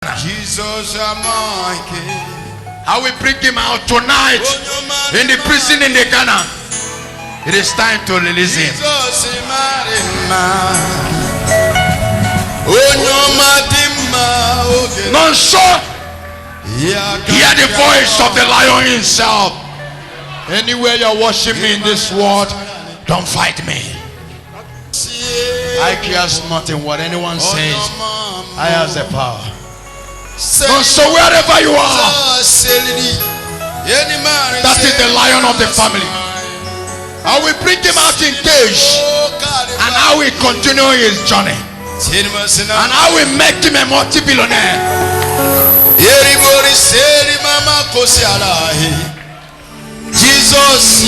Jesus, my king. I will bring him out tonight in the prison in the Ghana. It is time to release him. None so hear the voice of the lion himself. Anywhere you're watching me in this world, don't fight me. I care nothing what anyone says. I have the power. So wherever you are, that is the lion of the family. I will bring him out in cage, and I will continue his journey, and I will make him a multi-billionaire. Jesus,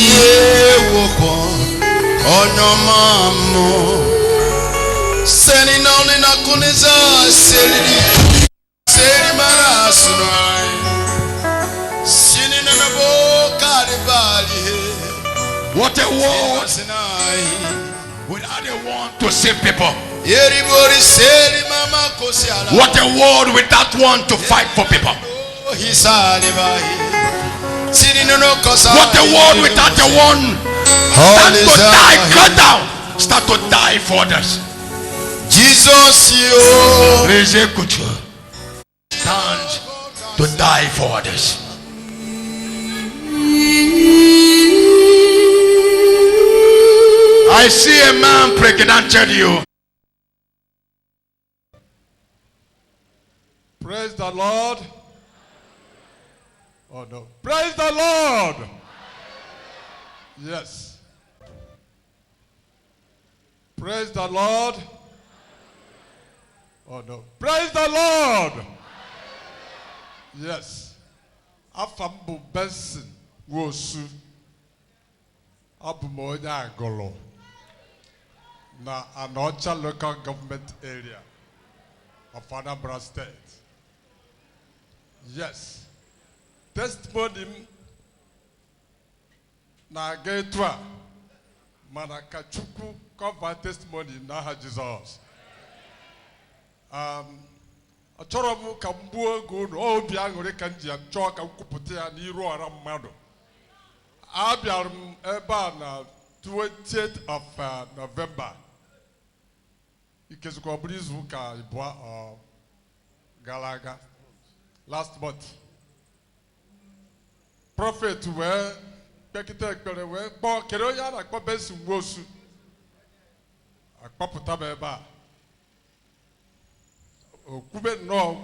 sending on in a kuneza, what a war without a want to save people. What a war without one to fight for people. What a war without a one start to die, cut down, start to die for others. Jesus, you stand to die for others. I see a man pregnanted you. Praise the Lord. Oh no. Praise the Lord. Yes. Praise the Lord. Oh no. Praise the Lord. Yes. Afambu Benson Wosu Abumoya Angolo na Anocha local government area of Anambra State. Yes. Testimony na getwa manaka chuku cover testimony na ha Jesus. Achọrọ m ka m gbuo ego n'obi aṅụrị ka m ji achọ ka m kwupụta ya n'iru ọra mmadụ. Abịara m ebe a na 28th of November. Ikezukọ bụrụ izu ụka abụọ gara aga. Last month. Prophet wee kpekite ekpere wee kpọọ kere onye a na-akpọ Benson Nwosu. Akpọpụta m ebe a. Okube no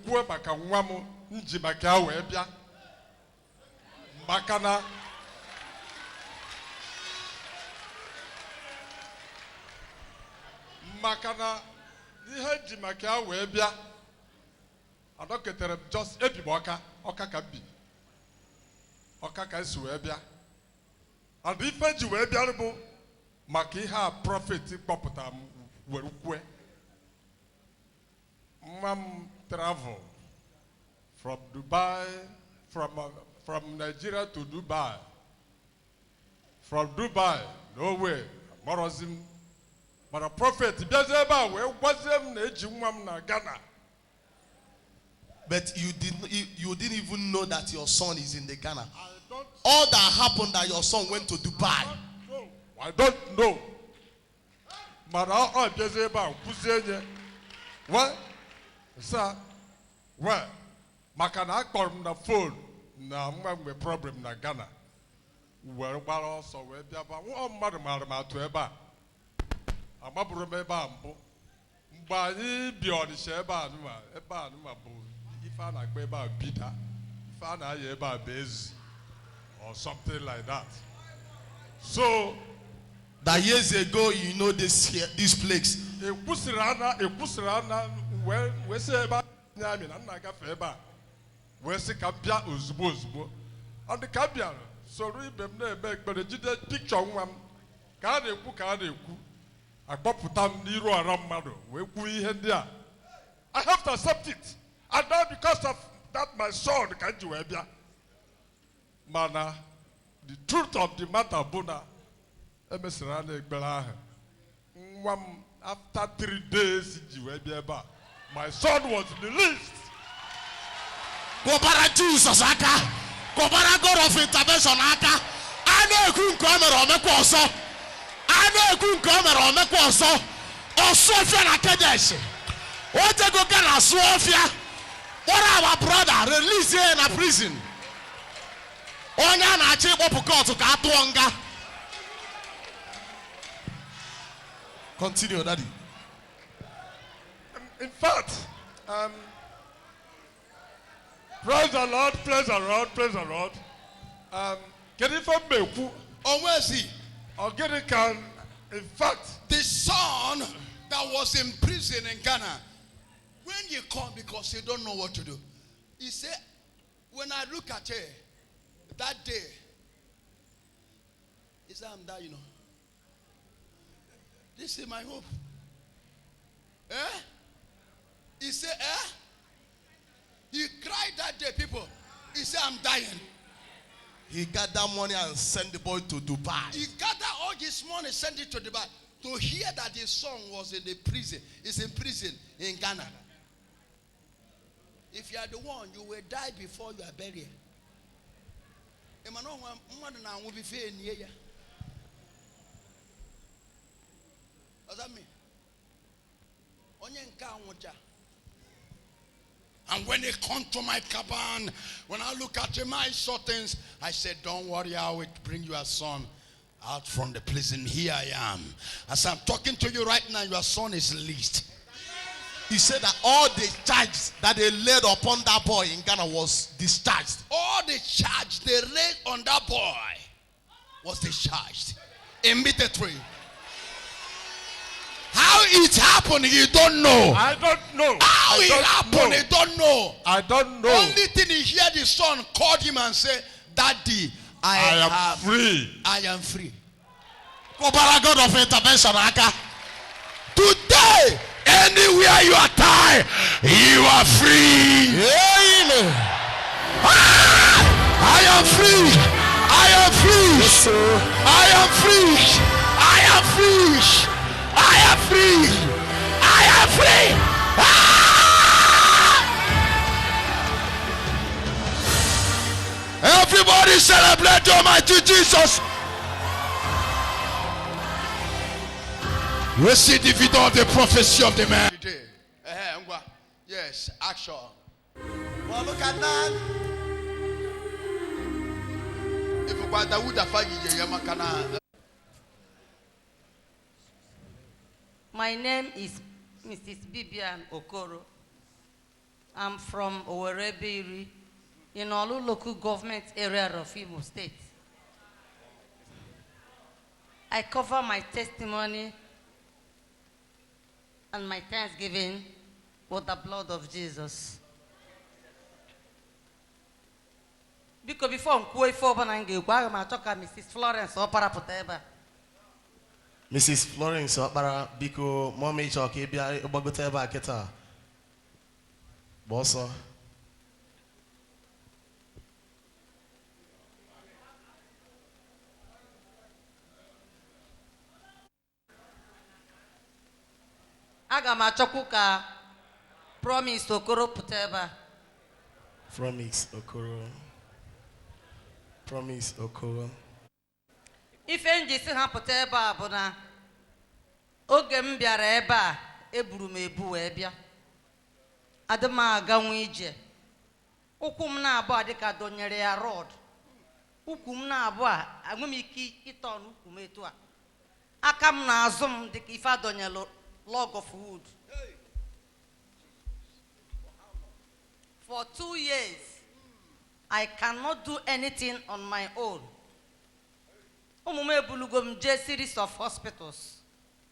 kwuwe maka nwa m nji maka ya wee bịa. Makana ihe nji maka ya wee bịa. Adọketere m just ebi m ọka ka bi. Ọka ka esi wee bịa. And ife ji wee bịa bụ maka ihe a prophet kpọpụta m were kwue. Mom travel from Dubai, from Nigeria to Dubai. From Dubai, no way, Morozim. But a prophet, where was him na Ghana. But you didn't even know that your son is in the Ghana. All that happened that your son went to Dubai. I don't know. But I what? Sir, well, Makana called the phone. Now, I'm a problem in Ghana. Well, also, we're one madam to Eba. I'm a bromeba. But he beyond the Sheba, Eba, if I like Beba Peter, if I like Eba Bez, or something like that. So, that years ago, you know this place. A Pusirana, well, we say about Yamin and Nagafeba. We say Cabia Uzbo. And the Cabia, so read them there, but the Judith picture one. Kade ku. I pop tam Nero around Mado. We had there. I have to accept it. And now because of that, my son can't do it. Mana, the truth of the matter, Bona, Emeserane Belahe. After 3 days, my son was released. Kobara Jesus aka. Kobara God of intervention aka. Ane ekwu nke o mere omekwa ọsọ. Ane ekwu nke o mere omekwa ọsọ. Ọsọfia na Kadesh. What go get a Sofia? What our brother release here in a prison? Onya na achi kpọpụkọ to ka atụọnga. Continue, Daddy. In fact, praise the Lord, praise the Lord, praise the Lord. Get it from Beku. Oh, where's he? Or get it can, in fact, The son that was in prison in Ghana, when you come because you don't know what to do, he said, when I look at her that day, he said, I'm dying, This is my hope. He said, He cried that day, people. He said, I'm dying. He got that money and sent the boy to Dubai. He gathered all his money, sent it to Dubai to hear that his son was in the prison. He's in prison in Ghana. If you are the one, you will die before you are buried. What's that mean? And when they come to my cabin, when I look at him, I saw things. I said, don't worry, I will bring your son out from the prison. Here I am. As I'm talking to you right now, your son is released. He said that all the charges that they laid upon that boy in Ghana was discharged. All the charge they laid on that boy was discharged immediately. How it happened, you don't know. I don't know. How it happened, you don't know. I don't know. Only thing he heard, the son called him and said, Daddy, I am free. I am free. Kobara God of intervention aka. Today, anywhere you are tied, you are free. Amen. I am free. I am free. Yes, sir. I am free. I am free. I am free. I am free. Everybody celebrate Almighty Jesus. Voici dividend des prophéties of the man. Yes, action. Well, look at that. My name is Mrs. Bibian Okoro. I'm from Owerri, in Olu local government area of Imo State. I cover my testimony and my thanksgiving with the blood of Jesus. Because before I'm going forward and go, I'm talking Mrs. Florence or Parapoteba. Mrs. Florence Okpara biko mommy chọ ka ị bịa gbagote ebe a kịta. Boso. Aga m achọkwu ka Promise Okoro pụta ebe a. Promise Okoro. Promise Okoro. Ife nji si ha pụta ebe a bụ na oge m bịara ebe a eburu m ebu wee bịa. Adị m aganwu ije. Ụkwụ m na-abụ a dịka dọnyere ya rọd. Ụkwụ m na-abụ a enwe m ike ịtọ n'ụkwụ m etu a. Aka m na azụ m dịka ife adọnyelụ log of wood. For 2 years, I cannot do anything on my own. Umume bulugom J series of hospitals.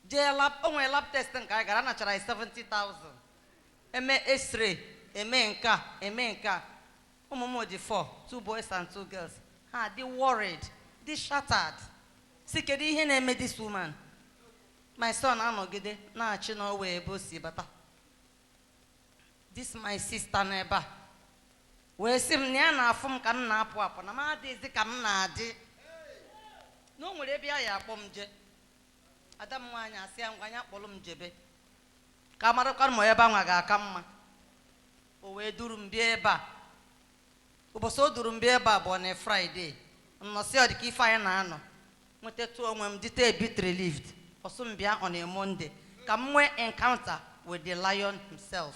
J lab, onwe lab test nka I gara nachara 70,000. Eme X-ray, eme nka. Umumo di 4, 2 boys and 2 girls. They worried, they shattered. Sikedi ihe na-eme this woman. My son anọgide na-achị n'ọwa ebe o si bata. This my sister neighbor. Wee sị m na ya na-afụ m ka m na-apụ apụ na m adịghịzị ka m na-adị. Na o nwere ebe ya akpọ m je. Ada m nwaanyị asị ya ngwa anya kpọrọ m jebe. Ka marakwa m ebe anwa ga-aka mma. O wee duru m bịa ebe a. ụbọchị o duru m bịa ebe a bụ na Friday nnọsị ọ dị ka ife anyị na-anọ nwetatu onwe m dite a bit relieved ọsọ m bịa on a Monday ka m nwee encounter with the lion himself.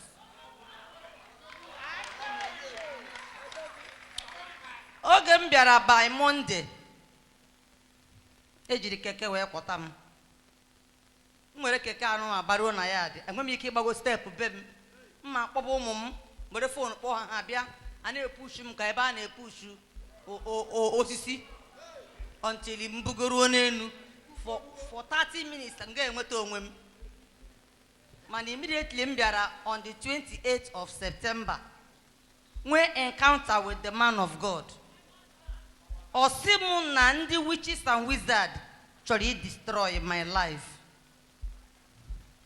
Oge m bịara by Monday ejiri keke wee kwọta m nwere keke anụ abaruo na ya dị enwe m ike ịgbago steepụ be m mma kpọba ụmụ m were fon kpọọ ha bịa a na-epushu m ka ebe a na-epushu osisi until m bugoruo n'elu for 30 minutes m ga-enweta onwe m. mana immediately m bịara on the 28th of September nwee encounter with the man of God. Ọ sị m na ndị witches and wizards chọrọ i destroy my life,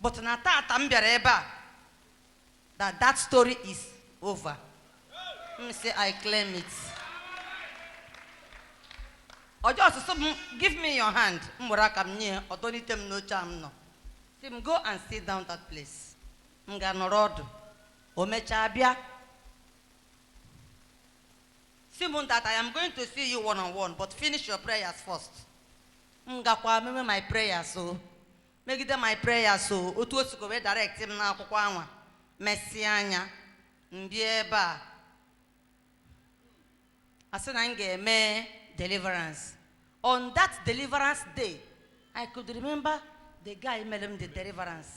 but na tata m bịara ebe a that story is over. Let me say I claim it. Ọjọọ ọsụsụ m give me your hand m were aka m nye ọdọnite m n'oche a m nọ sị m go and sit down that place. M ga-anọrọ ọdụ o mechaa bịa Simon, that I am going to see you one-on-one, but finish your prayers first. Ngakwa meme my prayers so. Megide my prayers so. Otu osuko we direct him na akwụkwọ anwa. Mesi anya. Mbie ebe a. Asị na m ga-eme deliverance. On that deliverance day, I could remember the guy made him the deliverance.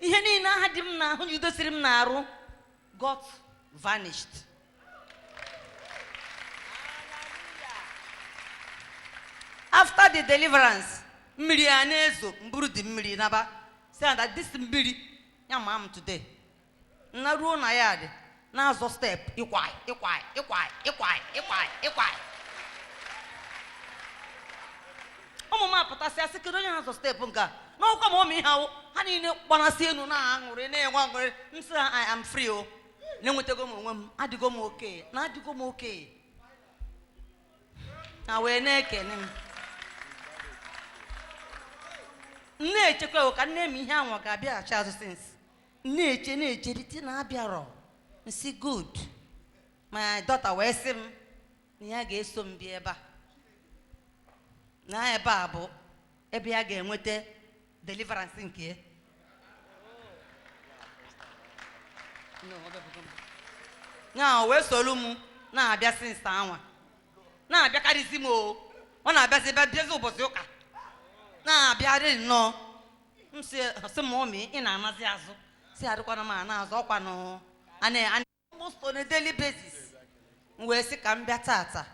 Ihe niile aha dị m n'ahụ jidosiri m n'arụ got vanished. After the deliverance, mmiri a na-ezo mburu dị mmiri naba say that this mmiri ya ma am today na ruo na ya dị na-azọ step ịkwai. Ụmụ m apụtasị asị kedu onye na-azọ step nke n'ọkwa ma ụmụ ihe ahụ ha niile gbanasị enu na-aṅụrị na-enwe aṅụrị m sị I am free o na-enwetago m onwe m adịgo m oke na wee na-ekene m na-echekwa ka nne m ihe anwa ga-abịaghachi azụ since na-eche rite na-abịarọ nsi good my daughter wee sị m na ya ga-eso m bịa ebe a na ebe a bụ ebe ya ga-enweta deliverance nke ya. Na wee solu m na-abịa since anwa na-abịakarịzi m o ọ na-abịazi ebe bịazi ụbọchị ụka na-abịarị nnọọ m sị m ụmị ị na-anazi azụ si adịkwana m na-azụ ọkwanụ almost on a daily basis. M wee sị ka m bịa tata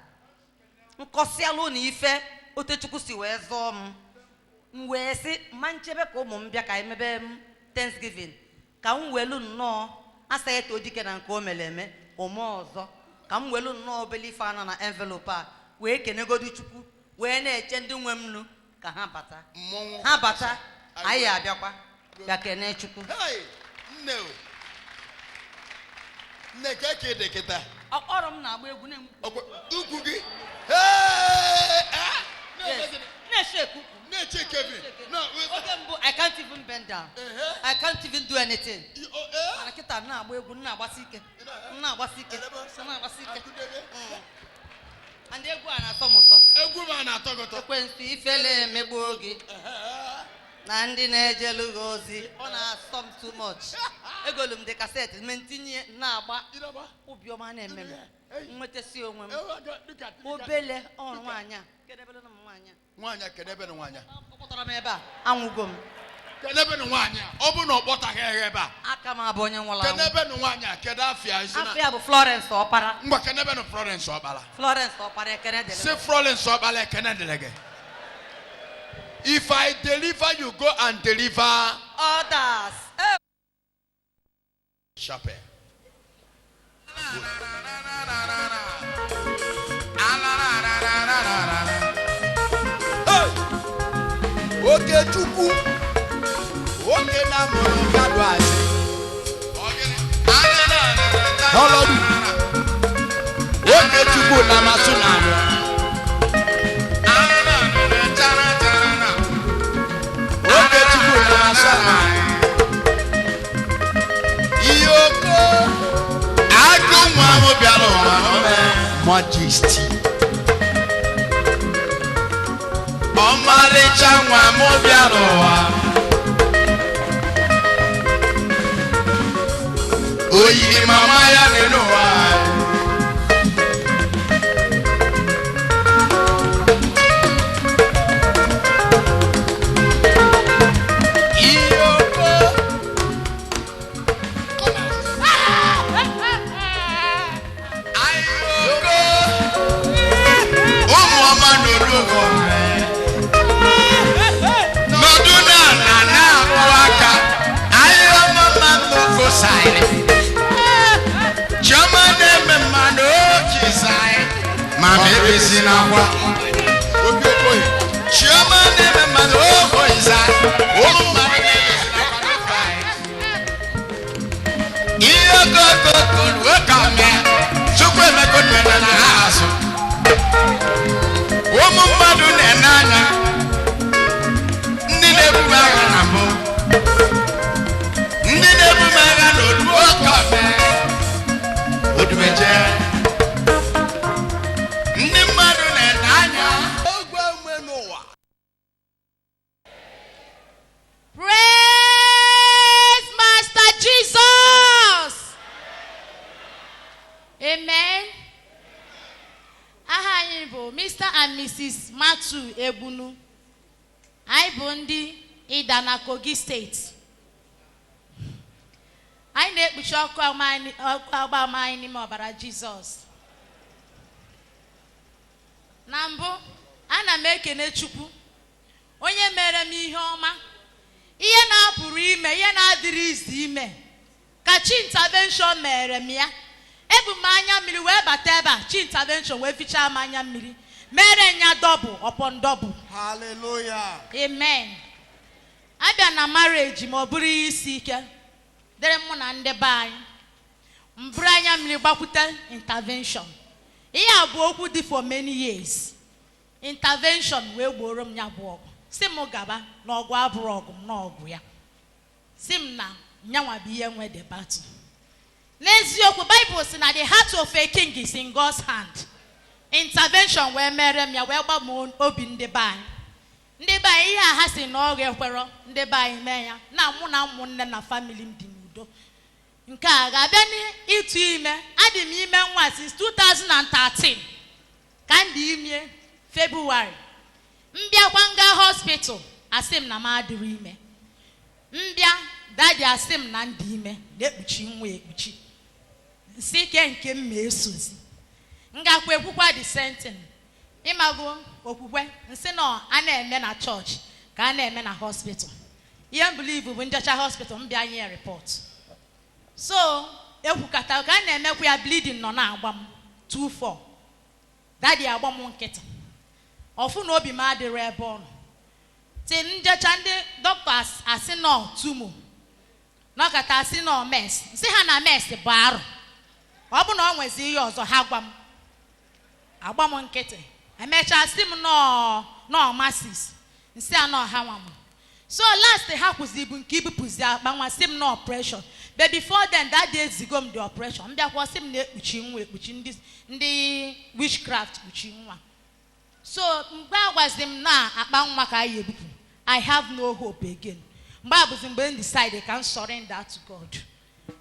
nkọsialụ na ife Otechukwu si wee zọọ m wee sị ma nchebe ka ụmụ m bịa ka emebe m Thanksgiving ka m welu nnọọ asa eto dike na nke o mere eme ome ọzọ ka m welu nnọọ obele ife anọ na envelope a wee kenegodu Chukwu wee na-eche ndị nwe m nnu ka ha bata anyị abịakwa bịa kene Chukwu. Nne ka eke dị kịta ọkpọrọ m na-agba egwu ukwu gị na-eche Kevin oge mbụ I can't even bend down. I can't even do anything. Mana kịta na-agba egwu na-agbasi ike and egwu a na-atọ m ụtọ. egwu m a na-atọ gị ụtọ. Ekwensu ifele emegbuo gị na ndị na-ejelu gị ozi ọ na-asọ m too much. Egolu m dị kaseti me ntinye na-agba obiọma na-eme m nwetasi onwe m obele ọrụ nwaanyị a kedebere na m nwaanyị a kedebe na nwaanyị ọ kpọtara m ebe a anwụgo m kedebe na nwaanyị a ọ bụ na ọ kpọtaghị ebe a aka m abụ onye nwụrụ anwụ. kedebe na nwaanyị a kedu afịa isi na afịa bụ Florence Ọkpara. ngwa kedebe na Florence Ọkpara ekene dịrị si Florence Ọkpara ekene dịrị gị. If I deliver, you go and deliver others. Chapel. Oke Chukwu oke na mụrụ mmadụ asị n'ọlọdụ oke Chukwu na amasị na amụ oke Chukwu na amasị na amụ ihe oko majesty. Ọmarịcha nwa m bịara ụwa. O yiri mama ya n'ụwa. Mama ebisi na kwa obi okoyi chioma neme mmadụ okoyiza ụmụ mmadụ na-ebisi na kwa n'okai ihe kokokolu okame chukwu emeko nwere na ha azụ ụmụ mmadụ na-ene anya ndị na-ebume agha na mbụ ndị na-ebume agha na olu okame odumeje. Praise Master Jesus. Amen. Aha anyị bụ Mr. and Mrs. Matu Ebunu. Anyị bụ ndị Ida na Kogi State. Anyị na-ekpuchi ọkụ agba anyị n'ime ọbara Jizọs. Na mbụ, ana m ekene Chukwu onye mere m ihe ọma, ihe na-apụrụ ime, ihe na-adịrị izi ime, ka chi intervention mere m ya. Ebu m anya mmiri wee bata ebe a, chi intervention wee fichaa m anya mmiri, mere nya double upon double. Hallelujah. Amen. Abịa na marriage ma ọ bụrụ ihe isi ike dịrị mụ na ndị be anyị, mbụrụ anya mmiri gbakwute intervention. Ihe a bụ okwu dị for many years. Intervention wee gboro m ya bụ ọgụ. Si m gaba na ọgụ abụrụ ọgụ m n'ọgụ ya. Si m na nyanwa bụ ihe nwe the battle. N'eziokwu Bible si na the heart of a king is in God's hand. Intervention wee mere m ya wee gba m obi ndị be anyị. Ndị be anyị ihe a ha si na ọ ga-ekwerọ ndị be anyị mee ya na mụ na ụmụnne na family m dị n'udo. Nke a ga-abịa n'ịtụ ime. Adị m ime nwa since 2013 ka m dị ime February. Mbịakwa nga hospital asị m na m adịrị ime. Mbịa dadi asị m na ndị ime na-ekpuchi nwa ekpuchi. Nsị ike nke m ma esozi. Ngakwa ekwukwa the same thing. Ịmago okwukwe nsị na a na-eme na church ka a na-eme na hospital. Ihe m believe bụ njecha hospital mbịa nye report. So ekwukata ka a na-emekwa ya bleeding nọ na-agba m 2-4. Dadi agba m nkịtị. Ọfụ na obi m adịrị ebe ọ nọ. Ti njecha ndị doctors asị nọ tumo. Nọkata asị nọ mess. Nsị ha na mess bụ arụ. Ọ bụ na ọ nwezi ihe ọzọ ha gwa m. Agba m nkịtị. Emecha sị m nọ masses. Nsị a nọ ha nwa m. So last ha kwụzi ibu nke ibupụzi akpa nwa sị m na operation. But before then that day zigo m the operation. Mbịakwa sị m na-ekpuchi nwa ekpuchi ndị witchcraft kpuchi nwa. So mgbe agwazi m na akpa nwa ka anyị ebupụ, I have no hope again. Mgbe abụzi mgbe m decide ka m surrender to God.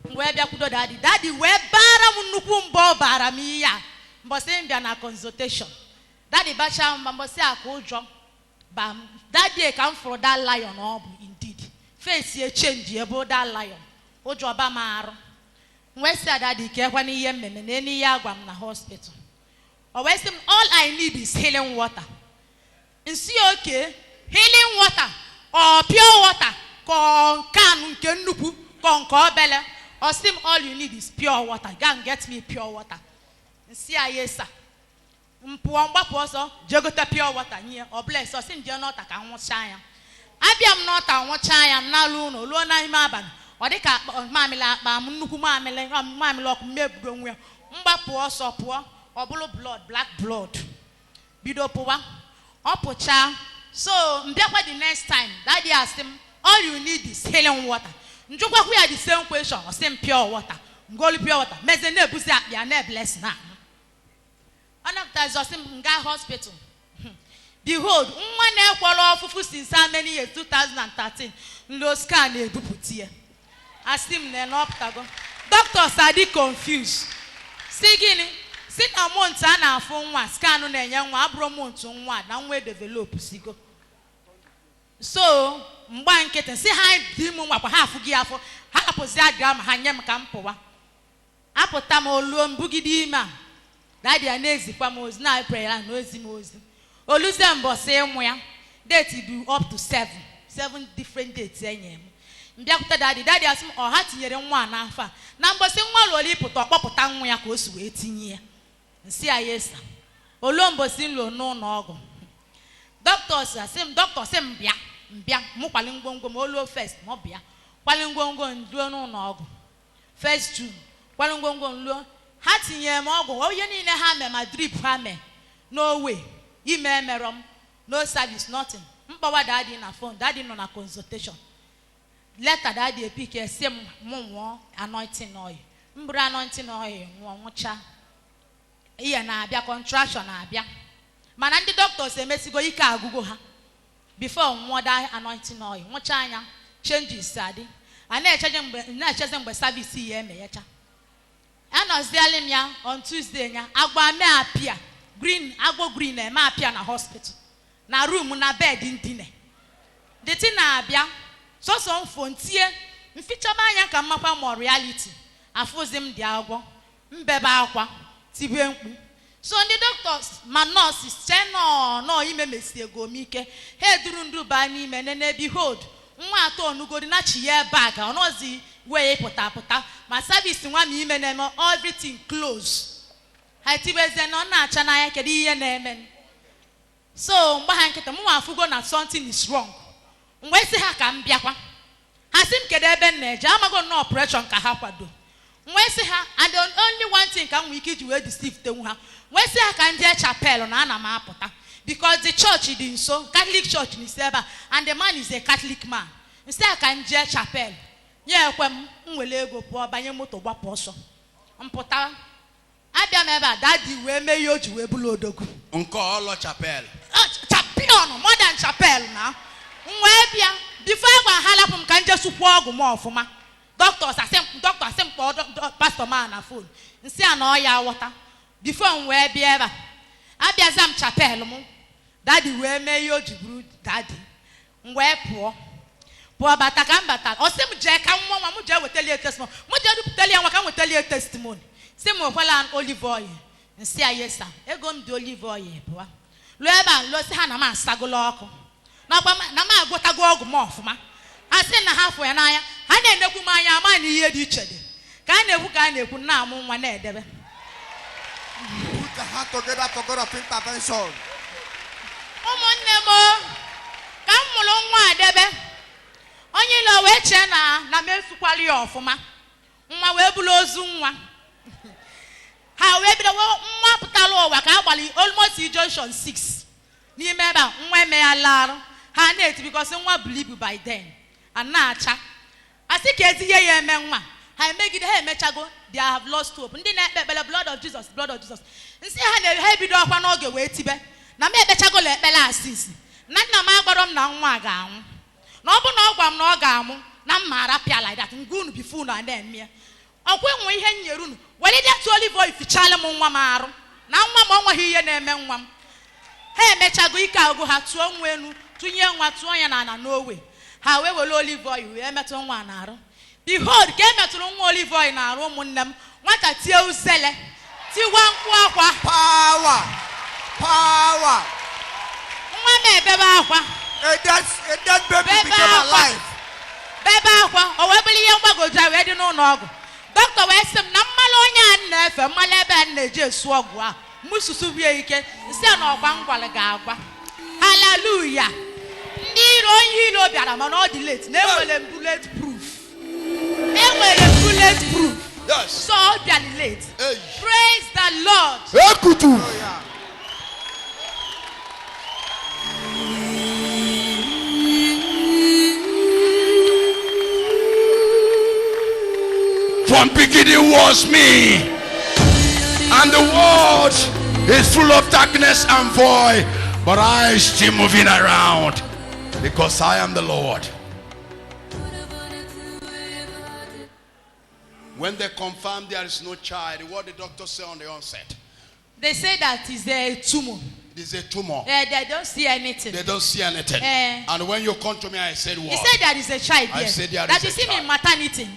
Mgbe bịakwudo daddy wee bara m nnukwu mbọ bara m ihe a. Mbọsị m bịa na consultation. Daddy bacha mba mbọsị akụ ụjọ. Daddy ka m fụrụ that lion ọ bụ indeed. Face ye change ebe that lion. Ụjọ ba m arụ. Mgbe si daddy ka ekwe n'ihe mmemme na n'ihe agwa m na hospital. All I need is healing water. Nsi okay, healing water or pure water, kon can nke nnukwu, kon ka obele. Or all you need is pure water. Go and get me pure water. Nsi ayesa. Mpuo mgbapụ ọsọ, jegote pure water nye. O bless o sim je nọta ka nwụcha ya. Abịa m nọta nwụcha ya n'alụ ụlọ, luo na ime abalị. Ọ dị ka mamịlị akpa m nnukwu mamịlị ọkụ mmebugo nwe. Mgbapụ ọsọ pụọ. Obulu blood, black blood. Bido pụwa. Ọ pụcha. So, mbịakwa the next time, daddy asked him, all you need is healing water. Njukwa kuya the same question, or same pure water. Ngoli pure water. Meze ne buzi akpia ne bless na. ọ napụtazi ọsị m nga hospital. Behold, nwa na-ekwọrọ ọfụfụ since how many years? 2013. Nlo scan ebupụta ya. Asị m na n'ọpụtago. Doctors are confused. Si gịnị? Si na month a na-afụ nwa scan na-enye nwa abụrụ month nwa na nwa develop sigo. So mgba nkịtị si ha dị m nwa kwa ha afụ gị afọ ha hapụzi aga ma ha nye m ka m pụwa. Apụta m oluo mbugide ime a. Daddy a na-ezikwa m ozi na prayer na ozi m ozi. Oluze mbọsị ịmụ ya. Date do up to 7 different dates enye m. Mbịakwute daddy asị m ọ ha tinyere nwa n'afọ a. Na mbọsị nwa lụrụ ịpụta ọkpọpụta nwa ya ka o si wee tinye ya. Nsị ya yesa. Oluo mbọsị nlo n'ụlọ ọgwụ. Doctors asị m doctor sị m mbịa mụ kwali ngwongwo m oluo first ma ọ bịa. Kwali ngwongwo nduo n'ụlọ ọgwụ. First June kwali ngwongwo nluo ha tinyere m ọgwụ onye niile ha mee ma drip ha mee no way ime emerọ m no service nothing mkpọwa daddy na phone daddy nọ na consultation letter daddy epike esi m nwụọ anointing oil mbụrụ anointing oil nwụcha ihe na-abịa contraction na-abịa mana ndị doctors emesigo ike agụgo ha before nwụọ da anointing oil nwụcha anya changes adị a na-echeze mgbe service ya emeghecha anọziela m ya on Tuesday ya agba me apịa agbo green eme apịa na hospital na room na bed ndine deti na-abịa sọsọ mfo ntie mfichaba anya ka mmakwa mo reality afụzi m dị agwọ mbebe akwa tibe mkpu so ndị doctors ma nurses no ime mesie ego m ike ha eduru nduba n'ime nene behold nwa atọ onugodi na chi ya bag ọnọzi wee pụta ma service nwa m ime na-eme everything close ha tibeze na ọ na-acha n'anya kedu ihe na-eme so mgbe ha nkịta m nwa afụgo na something is wrong mgbe si ha ka m bịakwa ha si m kedu ebe m na-eje amago na operation ka ha kwado mgbe si ha and the only one thing ka m nwee ike iji wee deceive tenwu ha mgbe si ha ka m jee chapel na ana m apụta because the church dị nso Catholic church n'isi ebe a and the man is a Catholic man nsi ha ka m jee chapel nye ekwe m nwere ego pụọ banye moto gbapụ ọsọ mpụta abịa m ebe a daddy wee mee ihe o ji wee bụrụ odogwu nke ọlọ chapel champion modern chapel na wee bịa before agwa ha lapụ m ka nje sụkwa ọgwụ m ọfụma doctor asị m kpọọ pastor man na phone nsị a na ọ ya ghọta before m wee bịa ebe a abịaza m chapel m daddy wee mee ihe o ji bụrụ daddy m wee pụọ bata ka m batara ọ sị m jee ka nwa m jee wetalie testimony m jee dupụtalie nwa ka m wetalie testimony si m wekwala olive oil nsị a yesa ego m dị olive oil pụọ lụọ ebe a lụọ si ha na m asagolo ọkụ na m agwọtago ọgwụ m ọfụma a sị na ha fụ ya n'anya ha na-enekwu m anya ama na ihe dị iche dị ka a na-ekwu na-amụ nwa na-edebe Put the hand together for God of intervention. ụmụnne m ka m mụrụ nwa adebe onye ilo wee chee na m esukwali ya ọfụma nwa wee bụrụ ozu nwa ha wee bido nwa pụtara ụwa ka a gbali almost junction 6 n'ime ebe a nwa eme ya larụ ha na-eti because nwa believe by then a na-acha asị ka etinye ya eme nwa ha emegide ha emechago they have lost hope ndị na-ekpe ekpere blood of Jesus nsị ha ebido ọkwa n'oge wee tibe na m ekpechagola ekpere asisi na nna m agbara m na nwa ga-anwụ na ọ bụ na ọ gwa m na ọ ga-amụ na m mara pịa like that ngwa unu bifo unu na-eme ọkwa enwe ihe nyere unu were dị atụ olive oil fichala m nwa m arụ na nwa m ọnweghị ihe na-eme nwa m ha emechago ike agụ ha tụọ nwa enu tụnye nwa tụọ ya n'ala n'owe ha wee were olive oil wee metụ nwa na-arụ behold ka emetụrụ nwa olive oil na-arụ ụmụnne m nwata tie uzele tiwa mkpu akwa Power. nwa m ebebe akwa A dead baby became alive. bebe akwa o wee bụrụ ihe mgbagoju wee dị n'ụlọ ọgwụ dọkịta wee sị m na mmalụ onye a na-efe mmalụ ebe a na-eji esu ọgwụ a mụsusu bie ike nsị a na ọgwa ngwalị ga-agwa haleluya ndị iro onye iro bịara mana ọ dị late na enwere m bullet proof Yes. so ọ bịara late praise the Lord. Ekutu. From beginning was me, and the word is full of darkness and void, but I still moving around because I am the Lord. When they confirm there is no child, what the doctor say on the onset? They say that is a tumor. It is a tumor. They don't see anything. They don't see anything. And when you come to me, I said what? He said there is a child. I said there that is you a see me in maternity.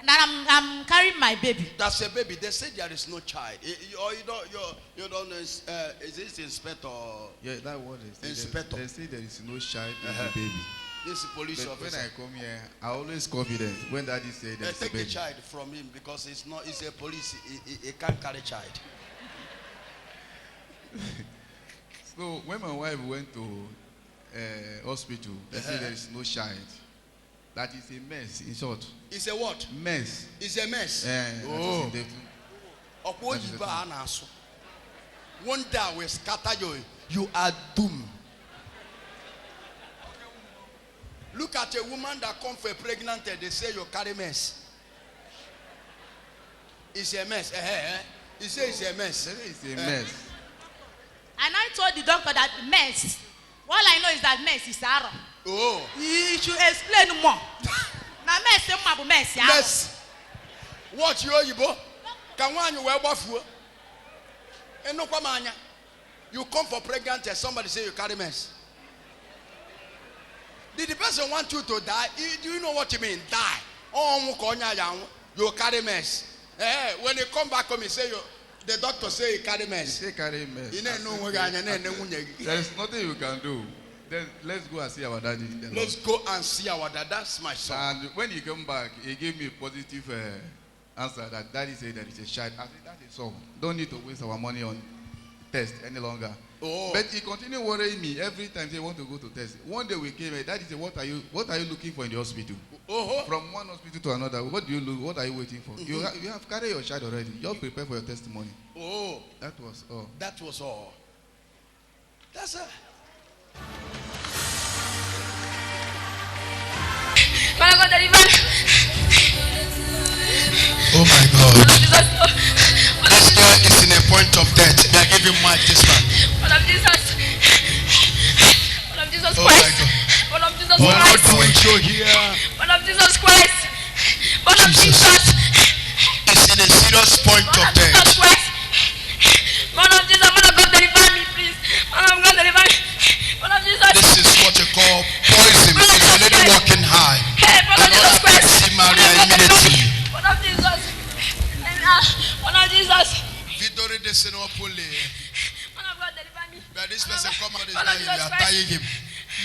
That I'm carrying my baby. That's a baby. They said there is no child. You don't know. Is this inspector? Yeah, that what they say. Inspector. They say there is no child in the baby. This is police But officer. when I come here, I always confident when daddy say there is a Take the baby. child from him because it's not. It's a police. He can't carry child. So when my wife went to hospital, they say there is no child. That is a mess. In short, It's a what? mess. It's a mess. Oh. One day will scatter you. You are doomed. Look at a woman that comes for pregnant and they say you carry mess. It's a mess. He says it's a mess. It's a mess. And I told the doctor that mess. All I know is that mess is arrow. Oh. You should explain more. Now mess. Mess. What you Yibo? Can one you wear buffalo? And no kwamanya. You come for pregnant and somebody say you carry mess. Did the person want you to die? Do you know what you mean? Die. Oh, you carry mess. When you come back home, you say the doctor say you carry mess. He say carry mess. There's nothing you can do. Then let's go and see our daddy. Let's go and see our dad. That's my son. And when he came back, he gave me a positive answer that daddy said that it's a child. I said that is all. Don't need to waste our money on test any longer. Oh. But he continued worrying me every time he want to go to test. One day we came, daddy said, what are you looking for in the hospital? From one hospital to another, what do you look? What are you waiting for? You have carried your child already. Just prepare for your testimony. Oh. That was all. That was all. That's it. Oh my God. This girl is in a point of death. They are giving Mike this man. What of Jesus? What of Jesus Oh my Christ? God. What of Jesus We're not Christ? doing show here. What of Jesus Christ? What of Jesus. Jesus? It's in a serious point What of of Jesus death. Christ? What of Jesus? What of God deliver me, please? What of God deliver me? What of Jesus? This is what you call poison. It's a lady walking high. Hey, what of Jesus Christ? See Maria immediately. What of Jesus? What of Jesus? Victory this in our pulley. What of God deliver me? But this person come out is What now of you Jesus are Christ? tying him.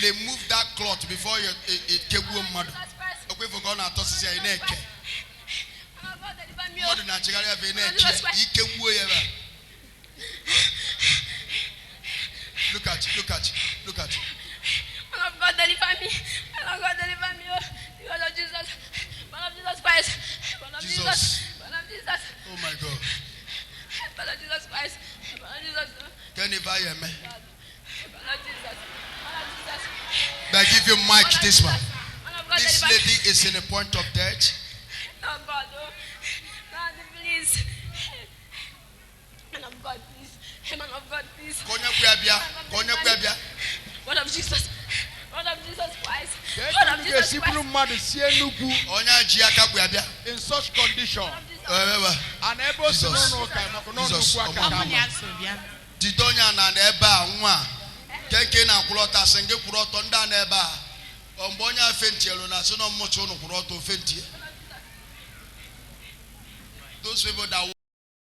They move that cloth before it came mad. Jesus Christ. Okay, for God, I thought to say neck. What of God deliver me? Mother naturally have a neck. Jesus Christ. He came wherever. Look at you. Look at you. What of God deliver me? What of God deliver me? Because of Jesus. What of Jesus Christ? What of Jesus. Jesus? What of Jesus? Oh my God. What of Jesus Christ? What of Jesus? Can you buy him? What of Jesus? What of Jesus? I give you Mike What of this one. Jesus? What of God This deliver me? lady is in a point of death. Oh God, oh. God, please. Man of God, please. Man of God, please. Konya Bia. What of Jesus? What of Jesus Christ? What of Jesus Christ? Onya Jiaka Bia. In such condition, unable to Jesus. know Jesus. no Didonya na eba nwa. Kenke na kulota senge kuroto nda na eba. Ombonya fentielo na so no mocho no kuroto fentie. Those people that